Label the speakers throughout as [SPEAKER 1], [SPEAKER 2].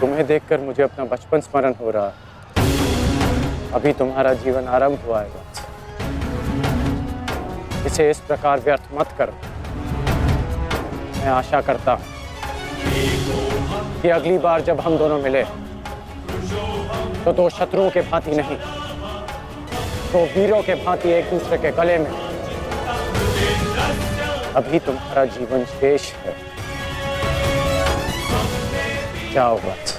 [SPEAKER 1] तुम्हें देखकर मुझे अपना बचपन स्मरण हो रहा है। अभी तुम्हारा जीवन आरंभ हुआ है वत्स। इसे इस प्रकार व्यर्थ मत करो। मैं आशा करता हूं कि अगली बार जब हम दोनों मिले तो दो शत्रुओं के भांति नहीं, दो वीरों के भांति एक दूसरे के गले में। अभी तुम्हारा जीवन शेष है। जाओ वत्स।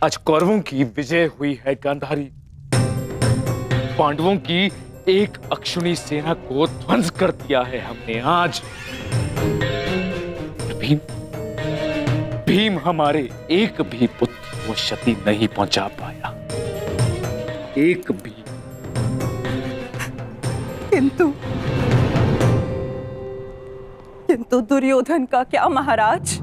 [SPEAKER 2] आज कौरवों की विजय हुई है गांधारी। पांडवों की एक अक्षुणी सेना को ध्वंस कर दिया है हमने आज। भीम हमारे एक भी पुत्र को क्षति नहीं पहुंचा पाया, एक भी।
[SPEAKER 3] किंतु दुर्योधन का क्या महाराज?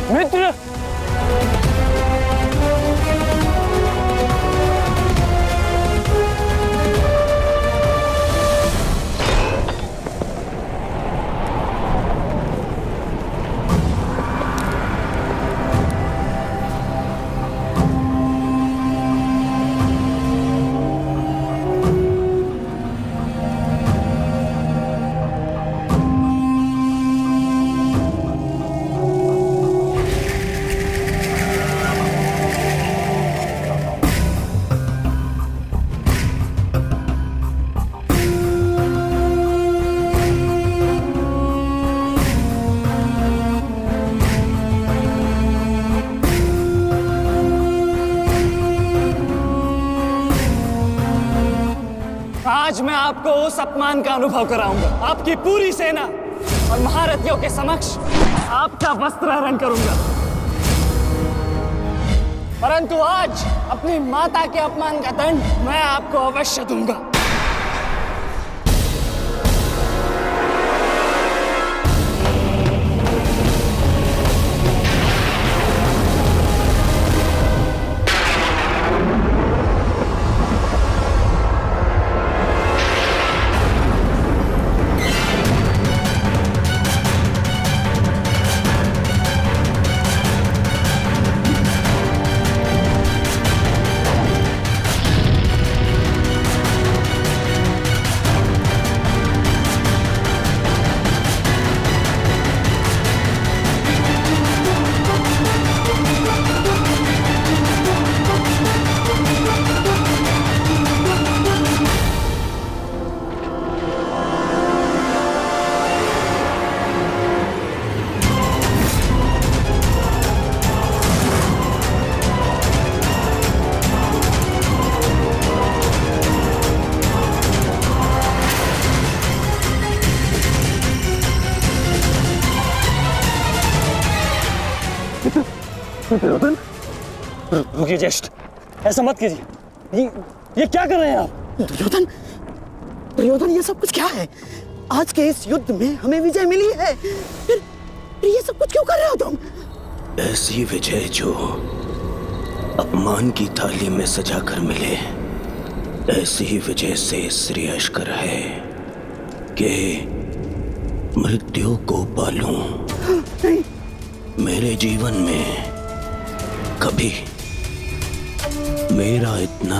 [SPEAKER 1] मित्र, आज मैं आपको उस अपमान का अनुभव कराऊंगा। आपकी पूरी सेना और महारथियों के समक्ष आपका वस्त्रहरण करूंगा। परंतु आज अपनी माता के अपमान का दंड मैं आपको अवश्य दूंगा।
[SPEAKER 4] दुर्योधन, रुकिए ज्येष्ठ, ऐसा मत कीजिए। ये क्या कर रहे हैं आप?
[SPEAKER 5] दुर्योधन, दुर्योधन, ये सब कुछ क्या है? आज के इस युद्ध में हमें विजय मिली है, फिर ये सब कुछ क्यों कर रहे हो तुम?
[SPEAKER 6] ऐसी विजय जो अपमान की थाली में सजा कर मिले, ऐसी विजय से श्रेयस्कर है कि मृत्यु को पालूं।
[SPEAKER 5] नहीं।
[SPEAKER 6] मेरे जीवन में कभी मेरा इतना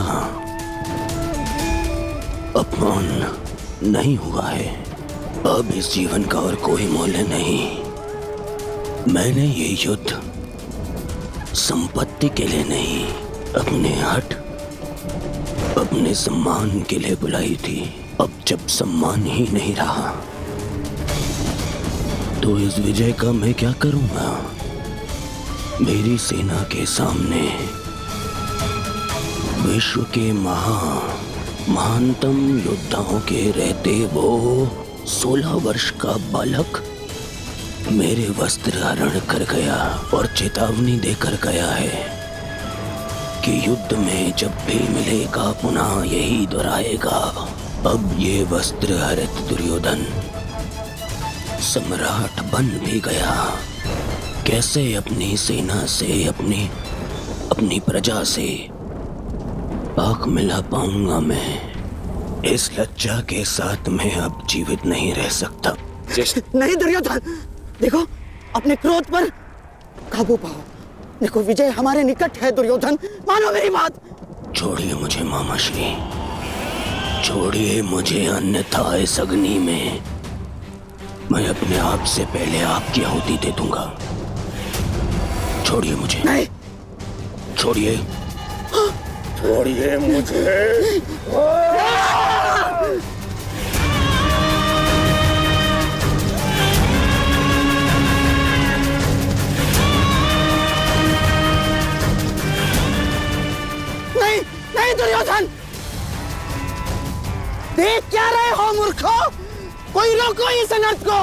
[SPEAKER 6] अपमान नहीं हुआ है। अब इस जीवन का और कोई मूल्य नहीं। मैंने ये युद्ध संपत्ति के लिए नहीं, अपने हठ अपने सम्मान के लिए बुलाई थी। अब जब सम्मान ही नहीं रहा तो इस विजय का मैं क्या करूंगा? मेरी सेना के सामने विश्व के महानतम योद्धाओं के रहते वो 16 वर्ष का बालक मेरे वस्त्र हरण कर गया और चेतावनी देकर गया है कि युद्ध में जब भी मिलेगा पुनः यही दोहराएगा। अब ये वस्त्र हरित दुर्योधन सम्राट बन भी गया। कैसे अपनी सेना से अपनी प्रजा से आंख मिला पाऊंगा मैं? इस लज्जा के साथ मैं अब जीवित नहीं रह सकता।
[SPEAKER 5] नहीं दुर्योधन, देखो अपने क्रोध पर काबू पाओ। देखो विजय हमारे निकट है दुर्योधन, मानो मेरी बात।
[SPEAKER 6] छोड़िए मुझे मामाश्री, छोड़िए मुझे, अन्यथा इस अग्नि में मैं अपने आप से पहले आपकी आहुति दे दूंगा। छोड़िए मुझे।
[SPEAKER 5] नहीं।
[SPEAKER 6] छोड़िए, छोड़िए मुझे।
[SPEAKER 5] नहीं नहीं दुर्योधन, देख क्या रहे हो मूर्खों? कोई रोको इस अनर्थ को।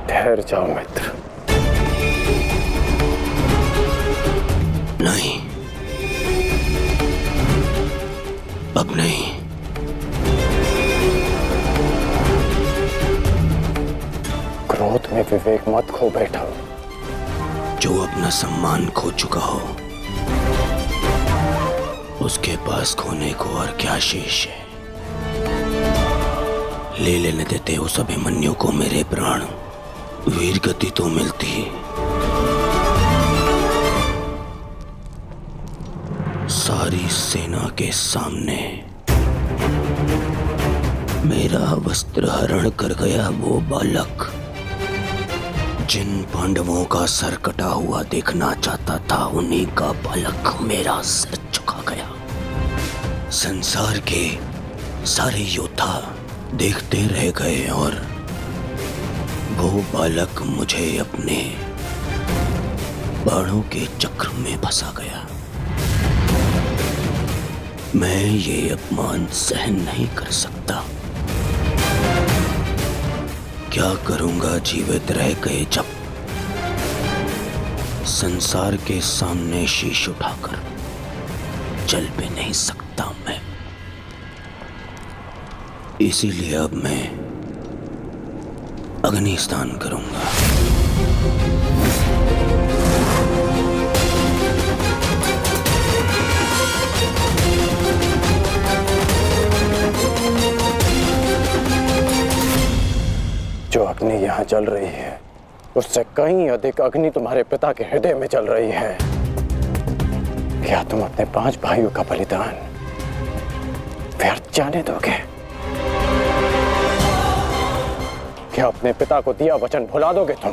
[SPEAKER 1] ठहर जाओ मित्र।
[SPEAKER 6] नहीं, अब नहीं।
[SPEAKER 1] क्रोध में विवेक मत खो बैठा।
[SPEAKER 6] जो अपना सम्मान खो चुका हो उसके पास खोने को और क्या शेष है? ले लेने देते उस अभिमन्यु को मेरे प्राण, वीर गति तो मिलती। सारी सेना के सामने मेरा वस्त्र हरण कर गया वो बालक, जिन पांडवों का सर कटा हुआ देखना चाहता था उन्हीं का बालक मेरा सर झुका गया। संसार के सारे योद्धा देखते रह गए और वो बालक मुझे अपने बाणों के चक्र में फंसा गया। मैं ये अपमान सहन नहीं कर सकता। क्या करूंगा जीवित रह गए जब संसार के सामने शीश उठाकर चल भी नहीं सकता मैं। इसीलिए अब मैं अग्नि स्नान करूंगा।
[SPEAKER 1] जो अग्नि यहाँ जल रही है उससे कहीं अधिक अग्नि तुम्हारे पिता के हृदय में जल रही है। क्या तुम अपने 5 भाइयों का बलिदान व्यर्थ जाने दोगे? क्या अपने पिता को दिया वचन भुला दोगे तुम?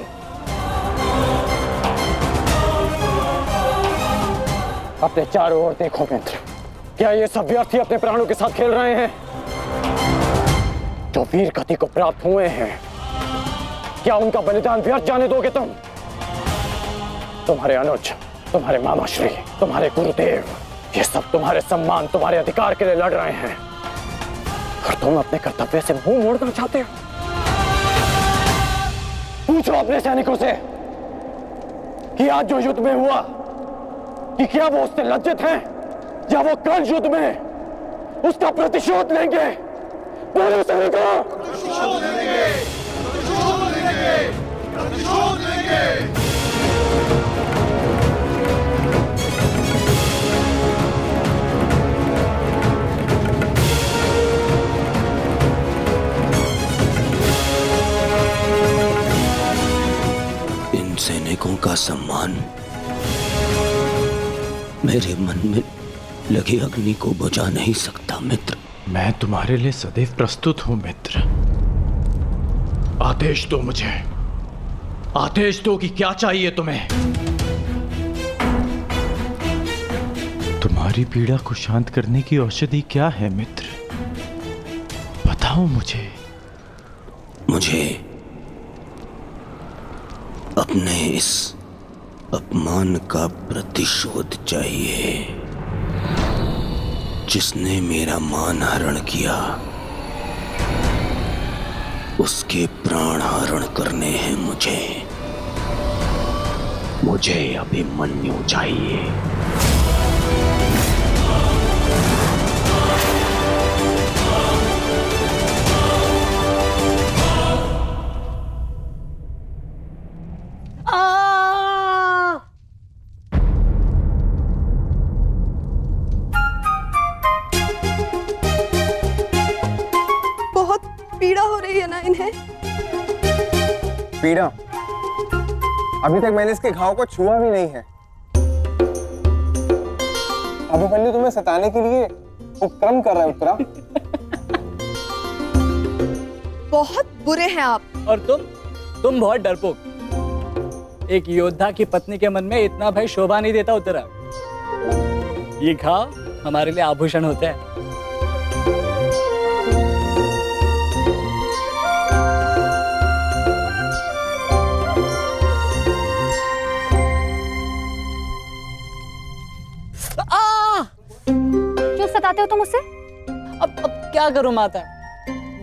[SPEAKER 1] अपने चारों ओर देखो मित्र, क्या ये सब व्यर्थी अपने प्राणों के साथ खेल रहे हैं? जो वीर गति को प्राप्त हुए हैं, क्या उनका बलिदान व्यर्थ जाने दोगे तुम? तुम्हारे अनुज, तुम्हारे मामाश्री, तुम्हारे गुरुदेव, ये सब तुम्हारे सम्मान, तुम्हारे अधिकार के लिए लड़ रहे हैं और तुम अपने कर्तव्य से मुंह मोड़ना चाहते हो। पूछो अपने सैनिकों से कि आज जो युद्ध में हुआ कि क्या वो उससे लज्जित हैं या वो कल युद्ध में उसका प्रतिशोध लेंगे? बोलो सैनिकों। प्रतिशोध लेंगे, प्रतिशोध लेंगे, प्रतिशोध लेंगे।
[SPEAKER 6] का सम्मान मेरे मन में लगी अग्नि को बुझा नहीं सकता मित्र।
[SPEAKER 2] मैं तुम्हारे लिए सदैव प्रस्तुत हूं मित्र। आदेश दो मुझे, आदेश दो कि क्या चाहिए तुम्हें। तुम्हारी पीड़ा को शांत करने की औषधि क्या है मित्र, बताओ मुझे।
[SPEAKER 6] मुझे अपने इस अपमान का प्रतिशोध चाहिए। जिसने मेरा मान हरण किया उसके प्राण हरण करने हैं मुझे। मुझे अभिमन्यु चाहिए।
[SPEAKER 3] बहुत पीड़ा हो रही है ना इन्हें।
[SPEAKER 7] पीड़ा? अभी तक मैंने इसके घाव को छुआ भी नहीं है। अभिमन्यु तुम्हें सताने के लिए उपक्रम कर रहा है उत्तरा।
[SPEAKER 3] बहुत बुरे हैं आप।
[SPEAKER 8] और तुम बहुत डरपोक। एक योद्धा की पत्नी के मन में इतना भय शोभा नहीं देता उत्तरा। ये घाव हमारे लिए आभूषण होते हैं।
[SPEAKER 9] क्यों सताते हो तुम उसे?
[SPEAKER 8] अब क्या करूं माता,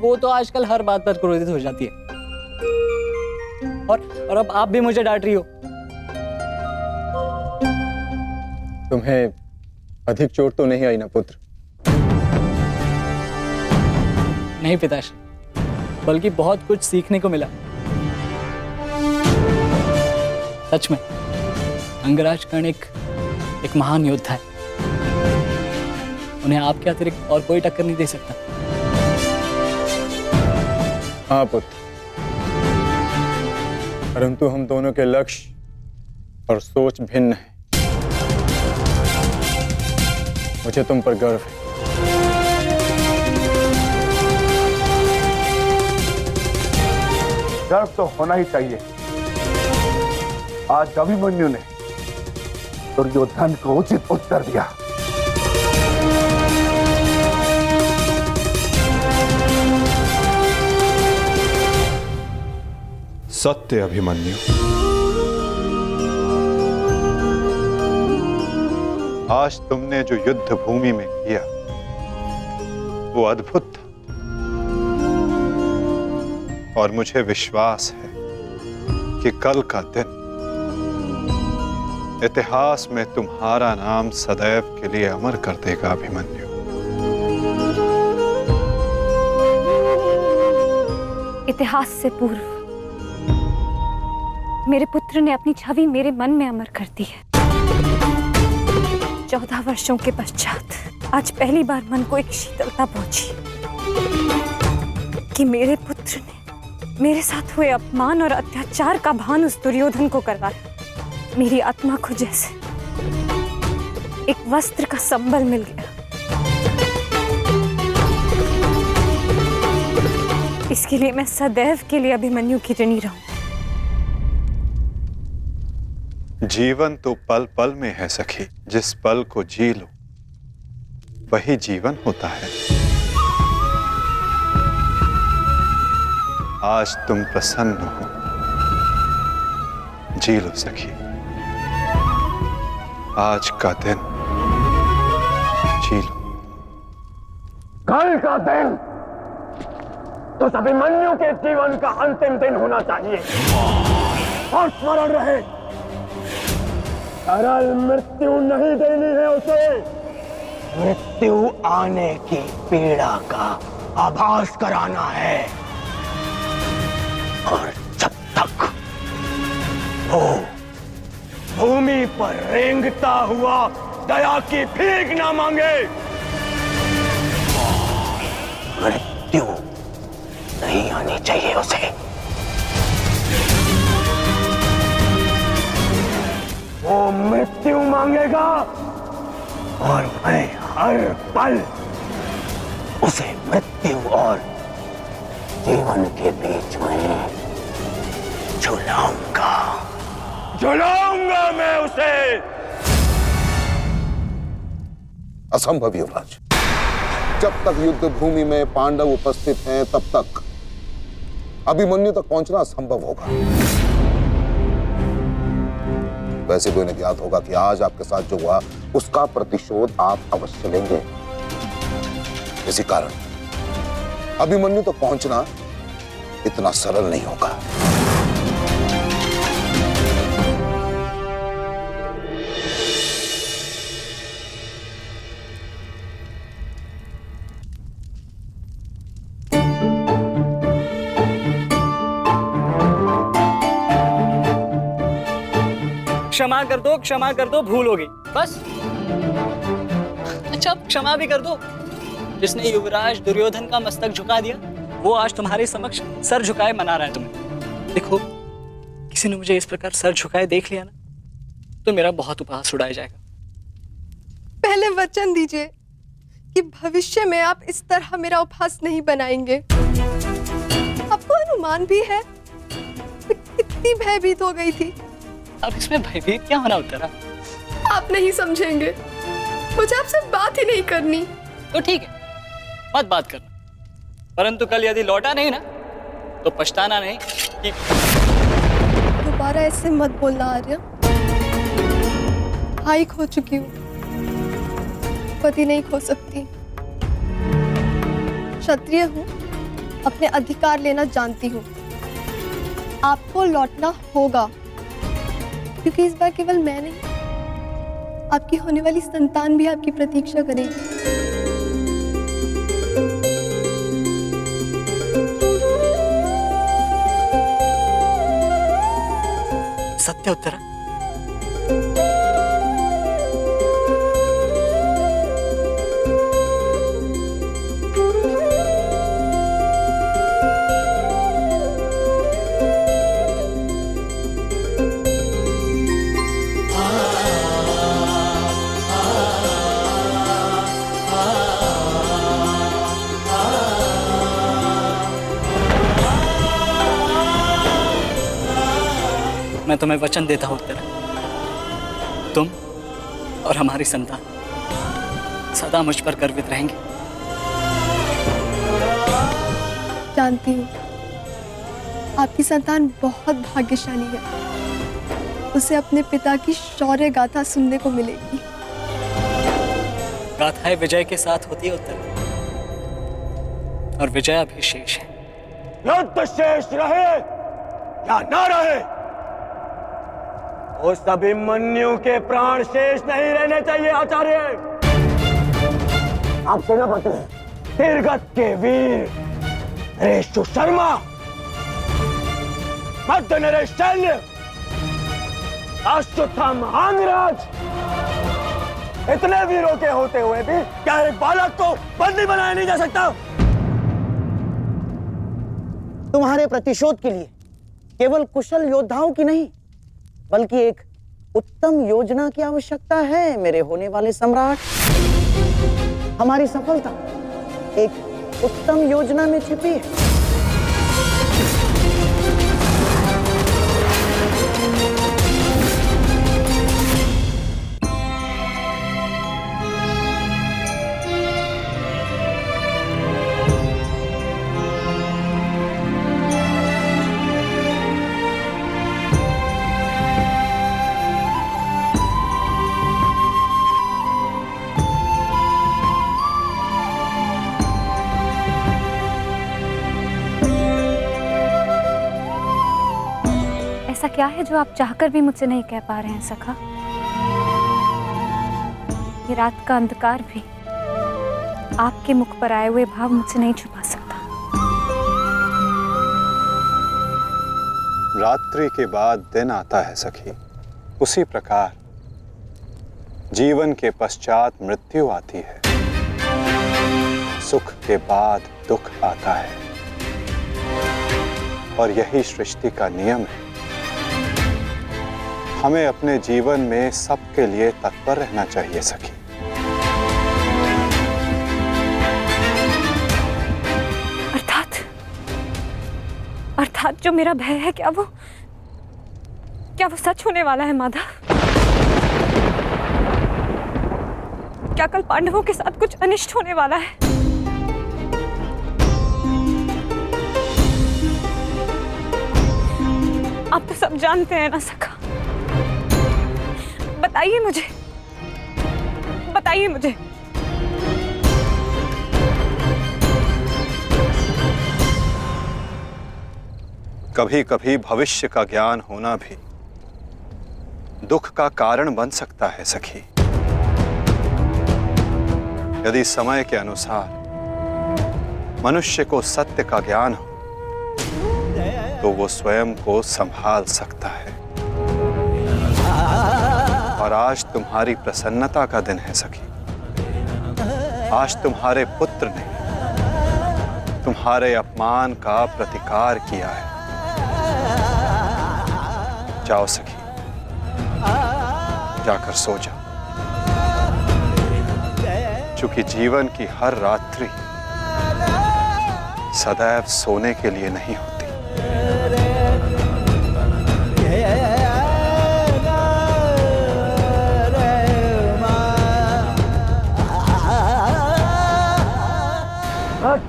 [SPEAKER 8] वो तो आजकल हर बात पर क्रोधित हो जाती है। और अब आप भी मुझे डांट रही हो।
[SPEAKER 7] तुम्हें अधिक चोट तो नहीं आई ना पुत्र?
[SPEAKER 8] नहीं पिताश्री, बल्कि बहुत कुछ सीखने को मिला। सच में अंगराज कर्ण एक महान योद्धा है। उन्हें आपके अतिरिक्त और कोई टक्कर नहीं दे सकता।
[SPEAKER 7] हाँ पुत्र, परंतु हम दोनों के लक्ष्य और सोच भिन्न है। मुझे तुम पर गर्व है।
[SPEAKER 10] गर्व तो होना ही चाहिए। आज अभिमन्यु ने दुर्योधन को उचित उत्तर दिया।
[SPEAKER 11] सत्य अभिमन्यु, आज तुमने जो युद्ध भूमि में किया वो अद्भुत था, और मुझे विश्वास है कि कल का दिन इतिहास में तुम्हारा नाम सदैव के लिए अमर कर देगा अभिमन्यु।
[SPEAKER 9] इतिहास से पूर्व मेरे पुत्र ने अपनी छवि मेरे मन में अमर कर दी है। 14 वर्षों के पश्चात आज पहली बार मन को एक शीतलता पहुंची कि मेरे पुत्र ने मेरे साथ हुए अपमान और अत्याचार का भान उस दुर्योधन को करवाया। मेरी आत्मा को जैसे एक वस्त्र का संबल मिल गया। इसके लिए मैं सदैव के लिए अभिमन्यु की ऋणी रहूं।
[SPEAKER 11] जीवन तो पल पल में है सखी। जिस पल को जी लो वही जीवन होता है। आज तुम प्रसन्न हो, जी लो सखी। आज का दिन जी लो।
[SPEAKER 10] कल का दिन तो अभिमन्यु के जीवन का अंतिम दिन होना चाहिए। और स्मरण रहे, सरल मृत्यु नहीं देनी है उसे। मृत्यु आने की पीड़ा का आभास कराना है। और जब तक वो भूमि पर रेंगता हुआ दया की भीख ना मांगे, मृत्यु नहीं आनी चाहिए उसे। वो मृत्यु मांगेगा और मैं हर पल उसे मृत्यु और जीवन के बीच में झुलाऊंगा मैं उसे।
[SPEAKER 12] असंभव युवराज, जब तक युद्ध भूमि में पांडव उपस्थित हैं तब तक अभिमन्यु तक पहुंचना असंभव होगा। वैसे तो इन्हें ज्ञात होगा कि आज आपके साथ जो हुआ उसका प्रतिशोध आप अवश्य लेंगे। इसी कारण अभिमन्यु तक पहुंचना इतना सरल नहीं होगा।
[SPEAKER 8] क्षमा कर दो, भूल हो गई बस। अच्छा क्षमा भी कर दो। जिसने युवराज दुर्योधन का मस्तक झुका दिया वो आज तुम्हारे समक्ष सर झुकाए मना रहा है तुम्हें। देखो किसी ने मुझे इस प्रकार सर झुकाए देख लिया ना तो मेरा बहुत उपहास उड़ाया जाएगा।
[SPEAKER 3] पहले वचन दीजिए कि भविष्य में आप इस तरह मेरा उपहास नहीं बनाएंगे। आपको अनुमान भी है मैं कितनी भयभीत हो गई थी।
[SPEAKER 8] अब इसमें भयभीत क्या होना उत्तरा?
[SPEAKER 3] आप नहीं समझेंगे, मुझे आपसे बात ही नहीं करनी।
[SPEAKER 8] तो ठीक है मत बात करना, परंतु कल यदि लौटा नहीं ना तो पछताना नहीं कि
[SPEAKER 3] दोबारा ऐसे मत बोलना आर्य। भाई खो चुकी हूँ, पति नहीं खो सकती। क्षत्रिय हूँ, अपने अधिकार लेना जानती हूँ। आपको लौटना होगा क्योंकि इस बार केवल मैं नहीं, आपकी होने वाली संतान भी आपकी प्रतीक्षा करेगी।
[SPEAKER 8] सत्य उत्तरा? मैं तुम्हें वचन देता हूं उत्तरा, तुम और हमारी संतान सदा मुझ पर गर्वित रहेंगे।
[SPEAKER 3] जानती हूँ आपकी संतान बहुत भाग्यशाली है, उसे अपने पिता की शौर्य गाथा सुनने को मिलेगी।
[SPEAKER 8] गाथाएं विजय के साथ होती है उत्तरा, और विजय अभी शेष है।
[SPEAKER 10] युद्ध शेष रहे या ना रहे, उस अभिमन्यु के प्राण शेष नहीं रहने चाहिए आचार्य। आप सेनापति तीरगत के वीर नरेश शर्मा, मध्य नरेश शैल्य, अश्वत्थामा महाराज, इतने वीरों के होते हुए भी क्या एक बालक को बंदी बनाया नहीं जा सकता?
[SPEAKER 5] तुम्हारे प्रतिशोध के लिए केवल कुशल योद्धाओं की नहीं बल्कि एक उत्तम योजना की आवश्यकता है मेरे होने वाले सम्राट। हमारी सफलता एक उत्तम योजना में छिपी है।
[SPEAKER 9] ऐसा क्या है जो आप चाहकर भी मुझसे नहीं कह पा रहे हैं सखा? ये रात का अंधकार भी आपके मुख पर आए हुए भाव मुझसे नहीं छुपा सकता।
[SPEAKER 11] रात्रि के बाद दिन आता है सखी, उसी प्रकार जीवन के पश्चात मृत्यु आती है। सुख के बाद दुख आता है और यही सृष्टि का नियम है। हमें अपने जीवन में सबके लिए तत्पर रहना चाहिए सखी।
[SPEAKER 9] अर्थात जो मेरा भय है, क्या वो सच होने वाला है माधव? क्या कल पांडवों के साथ कुछ अनिष्ट होने वाला है? आप तो सब जानते हैं ना सखा। बताइए मुझे।
[SPEAKER 11] कभी कभी भविष्य का ज्ञान होना भी दुख का कारण बन सकता है सखी। यदि समय के अनुसार मनुष्य को सत्य का ज्ञान हो तो वो स्वयं को संभाल सकता है। और आज तुम्हारी प्रसन्नता का दिन है सखी। आज तुम्हारे पुत्र ने तुम्हारे अपमान का प्रतिकार किया है। जाओ सखी, जाकर सो जाओ। चूंकि जीवन की हर रात्रि सदैव सोने के लिए नहीं होती।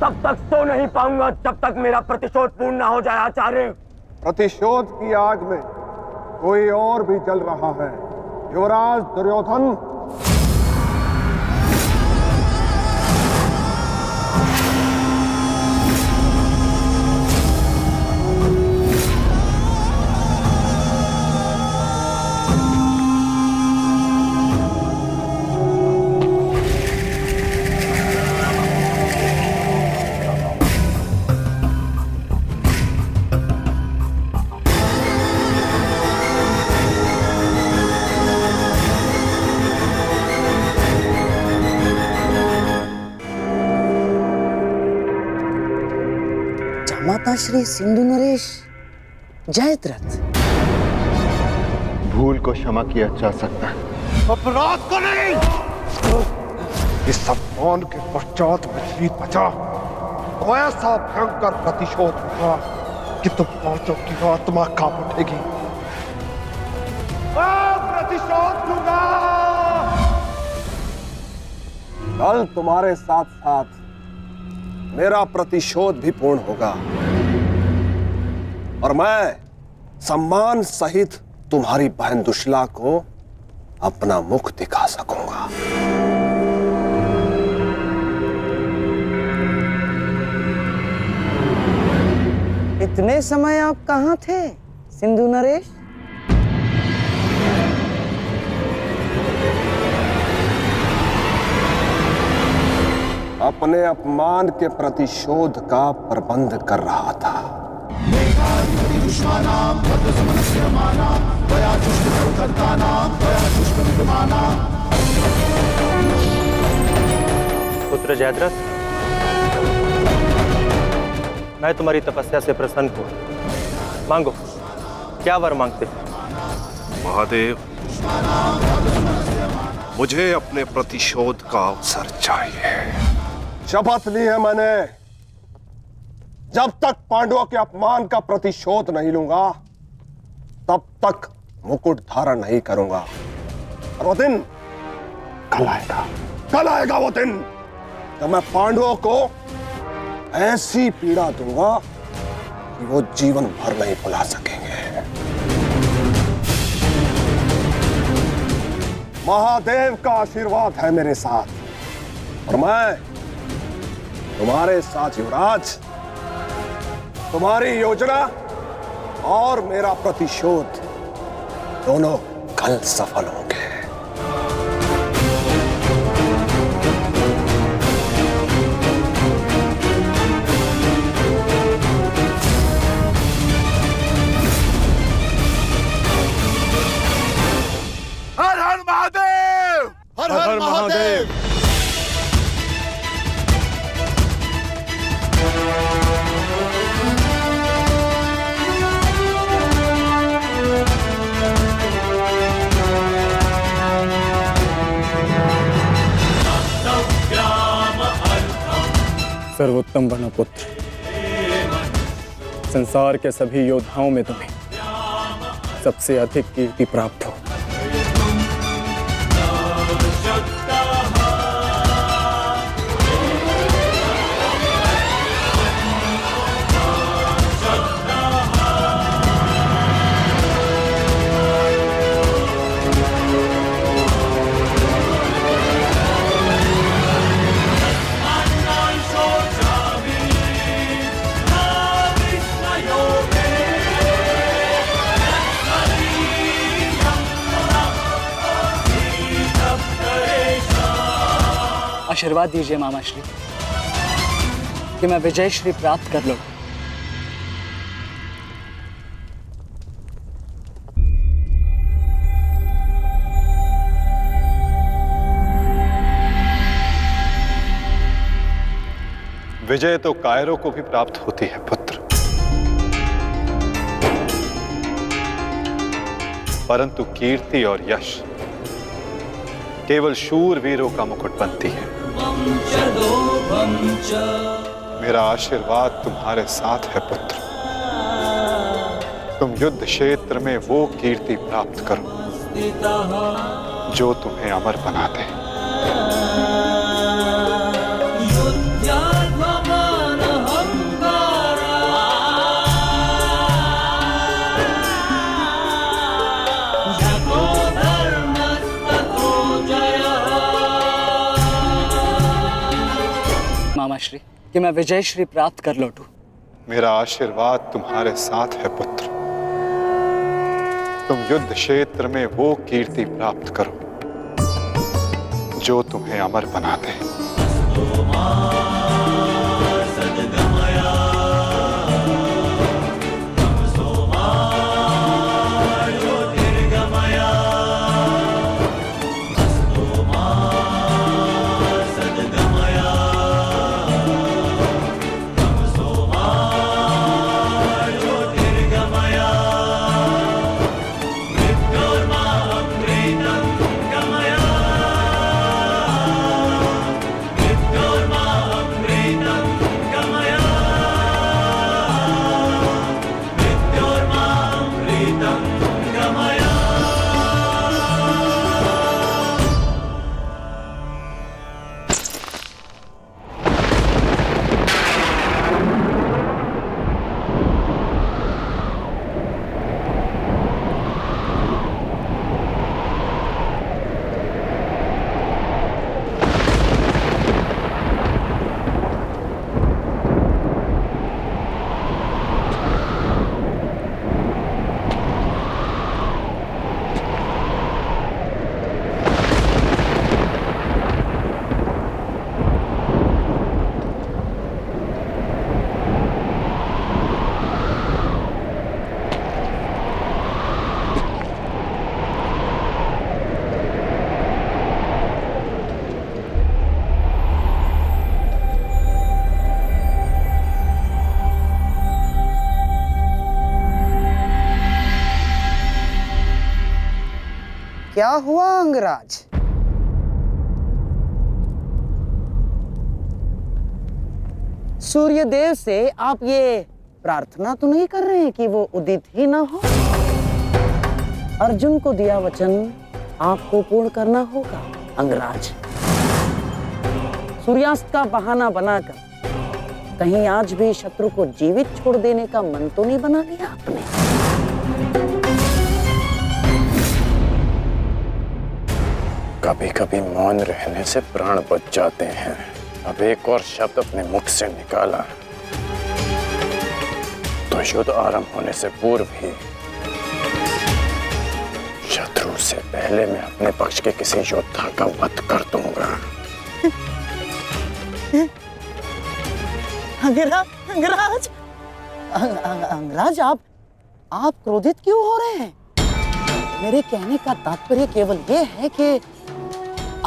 [SPEAKER 10] तब तक सो नहीं पाऊंगा जब तक मेरा प्रतिशोध पूर्ण ना हो जाए आचार्य।
[SPEAKER 12] प्रतिशोध की आग में कोई और भी जल रहा है। युवराज दुर्योधन,
[SPEAKER 5] माता श्री सिंधु नरेश जयद्रथ।
[SPEAKER 12] भूल को क्षमा किया जा सकता है, अपराध को नहीं। इस अपमान के पश्चात में जीत बचा तो ऐसा भयंकर प्रतिशोध होगा कि तुम पांचों की आत्मा कांप उठेगी। प्रतिशोध दूंगा। कल तुम्हारे साथ साथ मेरा प्रतिशोध भी पूर्ण होगा और मैं सम्मान सहित तुम्हारी बहन दुशला को अपना मुख दिखा सकूंगा।
[SPEAKER 5] इतने समय आप कहां थे सिंधु नरेश?
[SPEAKER 12] अपने अपमान के प्रतिशोध का प्रबंध कर रहा था।
[SPEAKER 4] पुत्र जयद्रथ, मैं तुम्हारी तपस्या से प्रसन्न हूं। मांगो, क्या वर मांगते?
[SPEAKER 12] महादेव, मुझे अपने प्रतिशोध का अवसर चाहिए। शपथ ली है मैंने, जब तक पांडवों के अपमान का प्रतिशोध नहीं लूंगा तब तक मुकुट धारण नहीं करूंगा। और वो दिन कल आएगा वो दिन जब मैं पांडवों को ऐसी पीड़ा दूंगा कि वो जीवन भर नहीं भुला सकेंगे। महादेव का आशीर्वाद है मेरे साथ और मैं तुम्हारे साथ युवराज। तुम्हारी योजना और मेरा प्रतिशोध दोनों कल सफल होंगे।
[SPEAKER 10] हर हर महादेव, हर हर महादेव।
[SPEAKER 7] सर्वोत्तम बनो पुत्र। संसार के सभी योद्धाओं में तुम्हें सबसे अधिक कीर्ति प्राप्त हो।
[SPEAKER 8] आशीर्वाद दीजिए मामा श्री कि मैं विजय श्री प्राप्त कर लूं।
[SPEAKER 11] विजय तो कायरों को भी प्राप्त होती है पुत्र, परंतु कीर्ति और यश केवल शूरवीरों का मुकुट बनती है। मेरा आशीर्वाद तुम्हारे साथ है पुत्र। तुम युद्ध क्षेत्र में वो कीर्ति प्राप्त करो जो तुम्हें अमर बना दे।
[SPEAKER 8] मामा श्री कि मैं विजय श्री प्राप्त कर लौटूं।
[SPEAKER 11] मेरा आशीर्वाद तुम्हारे साथ है पुत्र। तुम युद्ध क्षेत्र में वो कीर्ति प्राप्त करो जो तुम्हें अमर बना दे।
[SPEAKER 5] क्या हुआ अंगराज? सूर्यदेव से आप ये प्रार्थना तो नहीं कर रहे हैं कि वो उदित ही ना हो? अर्जुन को दिया वचन आपको पूर्ण करना होगा अंगराज। सूर्यास्त का बहाना बनाकर कहीं आज भी शत्रु को जीवित छोड़ देने का मन तो नहीं बना लिया आपने?
[SPEAKER 7] कभी कभी मौन रहने से प्राण बच जाते हैं। अब एक और शब्द अपने मुख से निकाला तो युद्ध आरंभ होने से पूर्व ही शत्रु से पहले मैं अपने पक्ष के किसी योद्धा का वध कर दूंगा।
[SPEAKER 5] अंगराज, अंगराज आप क्रोधित क्यों हो रहे हैं? मेरे कहने का तात्पर्य केवल ये है कि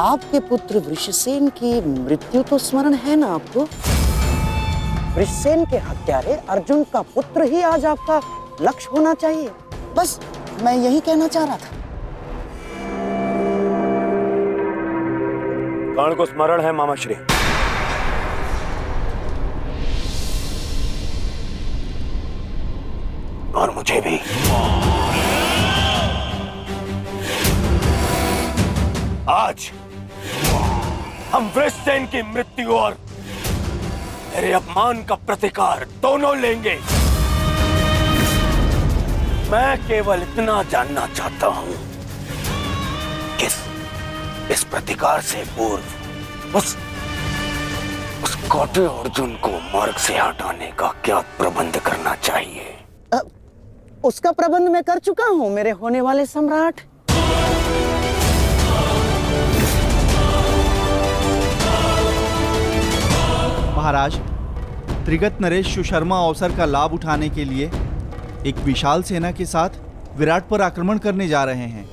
[SPEAKER 5] आपके पुत्र वृषसेन की मृत्यु तो स्मरण है ना आपको? वृषसेन के हत्यारे अर्जुन का पुत्र ही आज आपका लक्ष्य होना चाहिए। बस मैं यही कहना चाह रहा था।
[SPEAKER 10] कर्ण को स्मरण है मामा श्री। आज हम वृषसेन की मृत्यु और मेरे अपमान का प्रतिकार दोनों लेंगे। मैं केवल इतना जानना चाहता हूं कि इस प्रतिकार से पूर्व उस कौटे अर्जुन को मार्ग से हटाने का क्या प्रबंध करना चाहिए?
[SPEAKER 5] उसका प्रबंध मैं कर चुका हूं मेरे होने वाले सम्राट।
[SPEAKER 13] महाराज, त्रिगत नरेश सुशर्मा अवसर का लाभ उठाने के लिए एक विशाल सेना के साथ विराट पर आक्रमण करने जा रहे हैं।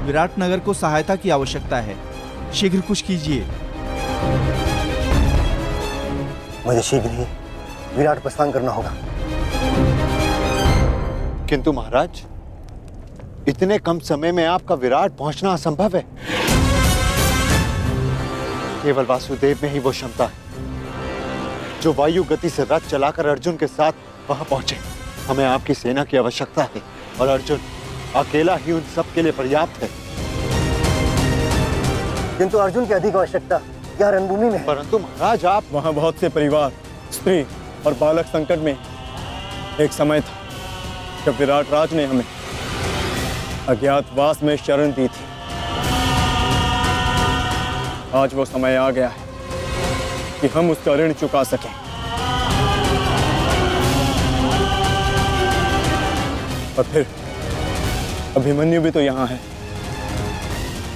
[SPEAKER 13] विराट नगर को सहायता की आवश्यकता है, शीघ्र कुछ कीजिए।
[SPEAKER 10] मुझे शीघ्र ही विराट प्रस्थान करना होगा।
[SPEAKER 11] किंतु महाराज, इतने कम समय में आपका विराट पहुंचना असंभव है। केवल वासुदेव में ही वो क्षमता है जो वायु गति से रथ चलाकर अर्जुन के साथ वहां पहुंचे। हमें आपकी सेना की आवश्यकता है और अर्जुन अकेला ही उन सब के लिए पर्याप्त है।
[SPEAKER 10] किंतु अर्जुन की अधिक आवश्यकता यह रणभूमि में।
[SPEAKER 11] परंतु महाराज, आप
[SPEAKER 4] वहां बहुत से परिवार, स्त्री और बालक संकट में। एक समय था जब विराट राज ने हमें अज्ञातवास में शरण दी थी। आज वो समय आ गया है कि हम उसका ऋण चुका सकें। और फिर अभिमन्यु भी तो यहाँ है।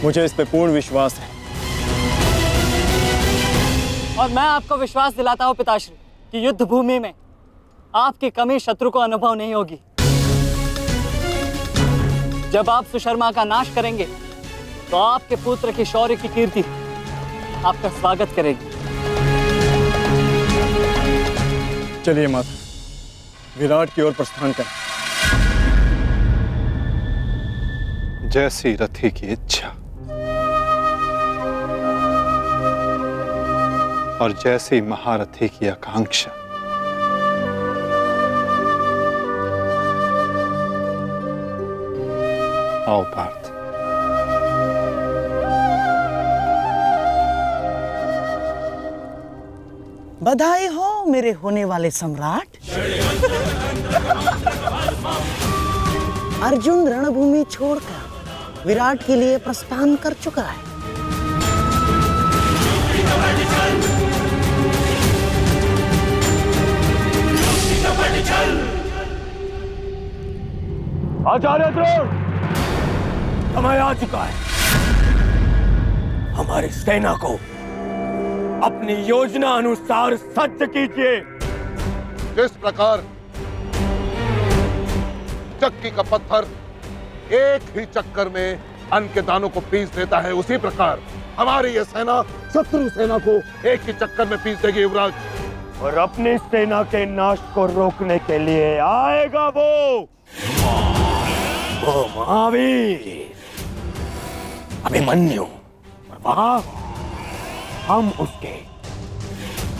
[SPEAKER 4] मुझे इस पे पूर्ण विश्वास है।
[SPEAKER 8] और मैं आपको विश्वास दिलाता हूं पिताश्री कि युद्ध भूमि में आपकी कमी शत्रु को अनुभव नहीं होगी। जब आप सुशर्मा का नाश करेंगे तो आपके पुत्र की शौर्य की कीर्ति आपका स्वागत करेगी।
[SPEAKER 4] चलिए माता, विराट की ओर प्रस्थान करें।
[SPEAKER 11] जैसी रथी की इच्छा और जैसी महारथी की आकांक्षा। आओ पार्थ।
[SPEAKER 5] बधाई हो मेरे होने वाले सम्राट। अर्जुन रणभूमि छोड़कर विराट के लिए प्रस्थान कर चुका है।
[SPEAKER 10] आचार्य द्रोण, समय आ चुका है। हमारी सेना को अपनी योजना अनुसार सज्ज कीजिए।
[SPEAKER 12] जिस प्रकार चक्की का पत्थर एक ही चक्कर में अन्न के दानों को पीस देता है, उसी प्रकार हमारी ये सेना शत्रु सेना को एक ही चक्कर में पीस देगी युवराज।
[SPEAKER 10] और अपनी सेना के नाश को रोकने के लिए आएगा वो महावीर अभिमन्यु। और वहां हम उसके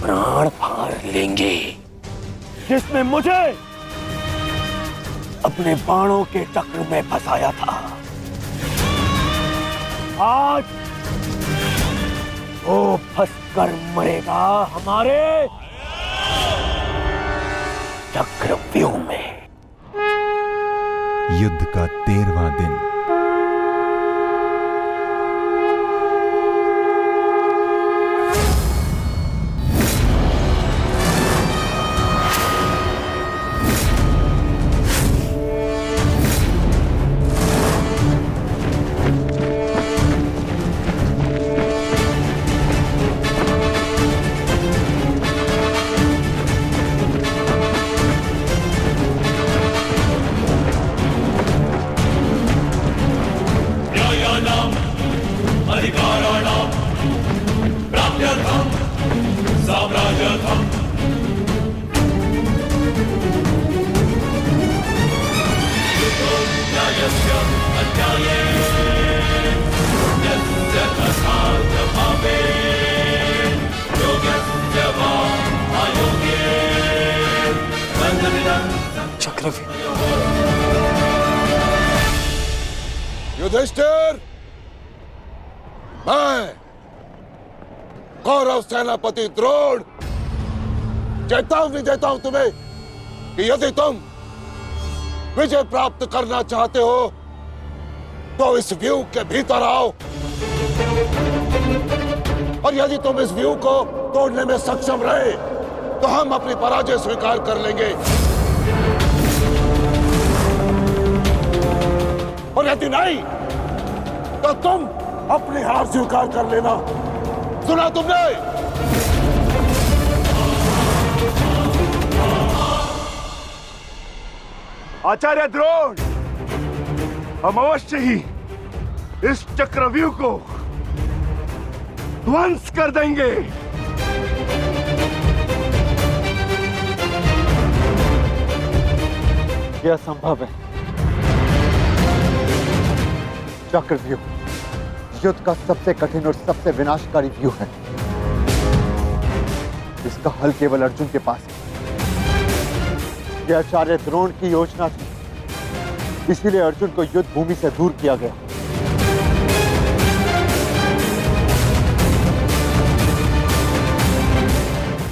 [SPEAKER 10] प्राण फाड़ लेंगे, जिसने मुझे अपने बाणों के चक्र में फंसाया था। आज वो फंसकर मरेगा हमारे चक्रव्यूह में।
[SPEAKER 14] युद्ध का 13वां दिन।
[SPEAKER 12] युधिष्ठिर, मैं कौरव सेनापति द्रोण चेतावनी देता हूं तुम्हें कि यदि तुम विजय प्राप्त करना चाहते हो तो इस व्यू के भीतर आओ, और यदि तुम इस व्यू को तोड़ने में सक्षम रहे तो हम अपनी पराजय स्वीकार कर लेंगे, और यदि नहीं तो तुम अपनी हार स्वीकार कर लेना। सुना तुमने?
[SPEAKER 10] आचार्य द्रोण, हम अवश्य ही इस चक्रव्यूह को ध्वंस कर देंगे।
[SPEAKER 11] यह संभव है। चक्रव्यूह युद्ध का सबसे कठिन और सबसे विनाशकारी व्यू है। इसका हल केवल अर्जुन के पास है। यह आचार्य द्रोण की योजना थी, इसीलिए अर्जुन को युद्ध भूमि से दूर किया गया।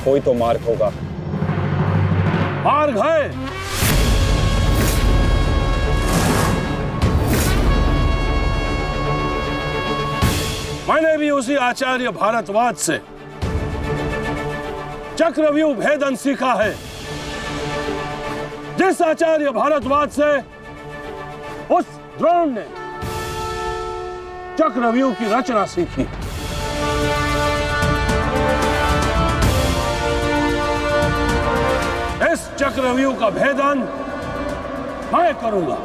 [SPEAKER 4] कोई तो मार्ग होगा।
[SPEAKER 10] मार्ग है। मैंने भी उसी आचार्य भारद्वाज से चक्रव्यूह भेदन सीखा है। जिस आचार्य भारद्वाज से उस द्रोण ने चक्रव्यूह की रचना सीखी। इस चक्रव्यूह का भेदन मैं करूंगा।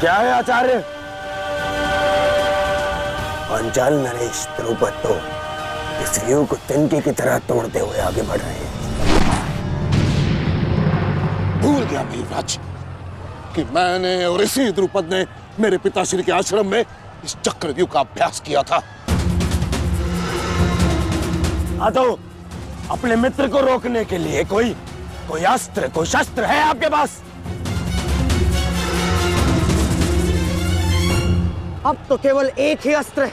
[SPEAKER 6] क्या है आचार्य? पांचाल नरेश द्रुपद तो इस व्यू को तिनके की तरह तोड़ते हुए आगे बढ़ रहे हैं।
[SPEAKER 12] भूल गया मेघराज कि मैंने और इसी द्रुपद ने मेरे पिताश्री के आश्रम में इस चक्रव्यूह का अभ्यास किया था।
[SPEAKER 6] तो अपने मित्र को रोकने के लिए कोई अस्त्र, कोई शस्त्र है आपके पास? अब तो केवल एक ही अस्त्र है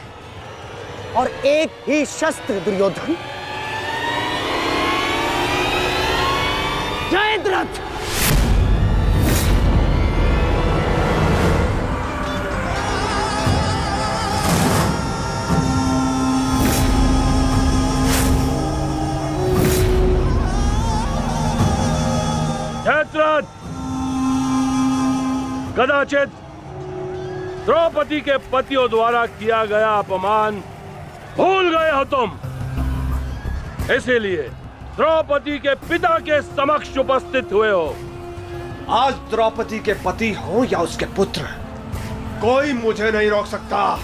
[SPEAKER 6] और एक ही शस्त्र दुर्योधन। जयद्रथ!
[SPEAKER 10] जयद्रथ, कदाचित द्रौपदी के पतियों द्वारा किया गया अपमान भूल गए हो तुम। इसीलिए द्रौपदी के पिता के समक्ष उपस्थित हुए हो।
[SPEAKER 15] आज द्रौपदी के पति हो या उसके पुत्र, कोई मुझे नहीं रोक सकता।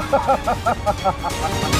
[SPEAKER 10] Ha ha ha ha ha ha!